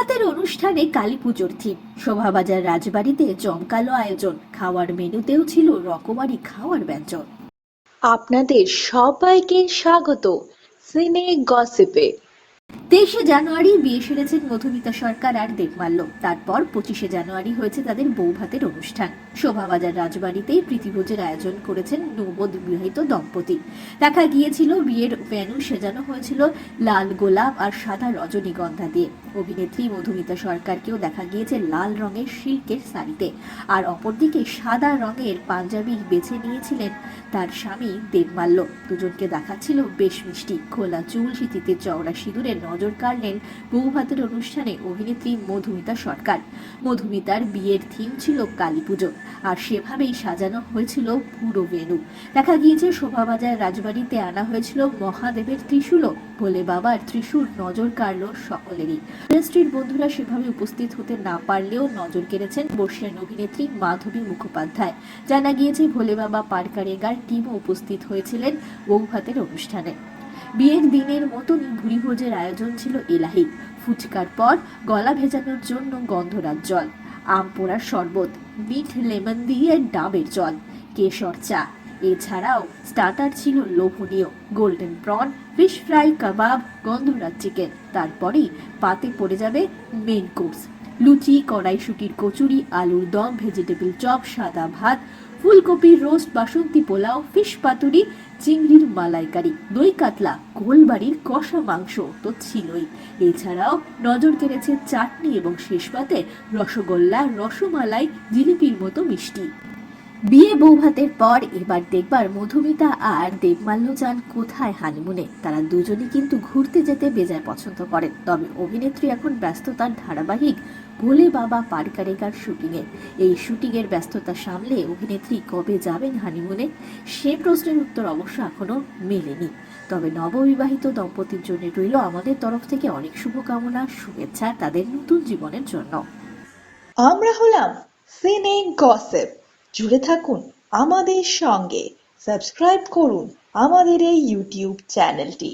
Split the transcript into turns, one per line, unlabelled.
বৌভাতের অনুষ্ঠানে কালীপুজোর থিম। শোভাবাজার রাজবাড়িতে জমকালো আয়োজন, খাওয়ার মেনুতেও ছিল রকমারি খাওয়ার ব্যঞ্জন।
আপনাদের সবাইকে স্বাগত সিনে গসিপে।
23শে জানুয়ারি বিয়ে সেরেছেন মধুমিতা সরকার আর দেবমাল্য। তারপর 25শে জানুয়ারি হয়েছে তাদের বৌভাতের অনুষ্ঠান। শোভাবাজার রাজবাড়িতেই প্রীতিভোজের আয়োজন করেছেন নববিবাহিত দম্পতি। দেখা গিয়েছিল বিয়ের ভেন্যু সাজানো হয়েছিল লাল গোলাপ আর সাদা রজনীগন্ধা দিয়ে। অভিনেত্রী মধুমিতা সরকারকেও দেখা গিয়েছে লাল রঙের সিল্কের শাড়িতে, আর অপরদিকে সাদা রঙের পাঞ্জাবি বেছে নিয়েছিলেন তার স্বামী দেবমাল্য। দুজনকে দেখাচ্ছিল বেশ মিষ্টি। খোলা চুল, সিঁথিতে চওড়া সিঁদুরে নজর কাড়লেন বৌভাতের অনুষ্ঠানে অভিনেত্রী মধুমিতা সরকার। মধুমিতার বিয়ের থিম ছিল কালীপুজো, আর সেভাবেই সাজানো হয়েছিল পুরো ভেন্যু। দেখা গিয়েছে শোভাবাজার রাজবাড়িতে আনা হয়েছিল মহাদেবের ত্রিশূলও। ভোলে বাবার ত্রিশূল নজর কাড়ল সকলেরই। ইন্ডাস্ট্রির বন্ধুরা সেভাবে উপস্থিত হতে না পারলেও নজর কেড়েছেন বর্ষিয়ান অভিনেত্রী মাধবী মুখোপাধ্যায়। জানা গিয়েছে ভোলে বাবা পারকারেগার টিমও উপস্থিত হয়েছিলেন বৌভাতের অনুষ্ঠানে। বিয়ের দিনের মতনই ভুরিভোজের আয়োজন ছিল এলাহি। ফুচকার পর গলা ভেজানোর জন্য গন্ধরাজ জল, আম পোড়ার শরবত, মিট লেমন দিয়ে ডাবের জল, কেশর চা। এছাড়াও স্টার্টার ছিল লোভনীয় গোল্ডেন প্রন, ফিশ ফ্রাই, কাবাব, গন্ধরাজ চিকেন। তারপরেই পাতে পড়ে যাবে মেন কোর্স, লুচি, কড়াইশুটির কচুরি, আলুর দম, ভেজিটেবল চপ, সাদা ভাত, ফুলকপির রোস্ট, বাসন্তী পোলাও, ফিশ পাতুরি, চিংড়ির মালাইকারি, দই কাতলা, গোলবাড়ির কষা মাংস তো ছিলই। এছাড়াও নজর কেড়েছে চাটনি এবং শেষ পাতে রসগোল্লা, রসমালাই, জিলিপির মতো মিষ্টি। বিয়ে বৌভাতের পর এবার দেখবার মধুমিতা আর দেবমাল্য যান কোথায় হানিমুনে। তারা দুজনই কিন্তু ঘুরতে যেতে বেজায় পছন্দ করেন। তবে অভিনেত্রী এখন ব্যস্ত তার ধারাবাহিক ভোলে বাবা পারকারেগার শুটিংয়ে। এই শুটিংয়ের ব্যস্ততা সামলে অভিনেত্রী কবে যাবেন হানিমুনে, সে প্রশ্নের উত্তর অবশ্য এখনো মেলেনি। তবে নববিবাহিত দম্পতির জন্য রইল আমাদের তরফ থেকে অনেক শুভকামনা, শুভেচ্ছা তাদের নতুন জীবনের জন্য।
আমরা হলাম সিনে গসিপ। জুড়ে থাকুন আমাদের সঙ্গে, সাবস্ক্রাইব করুন আমাদের এই ইউটিউব চ্যানেলটি।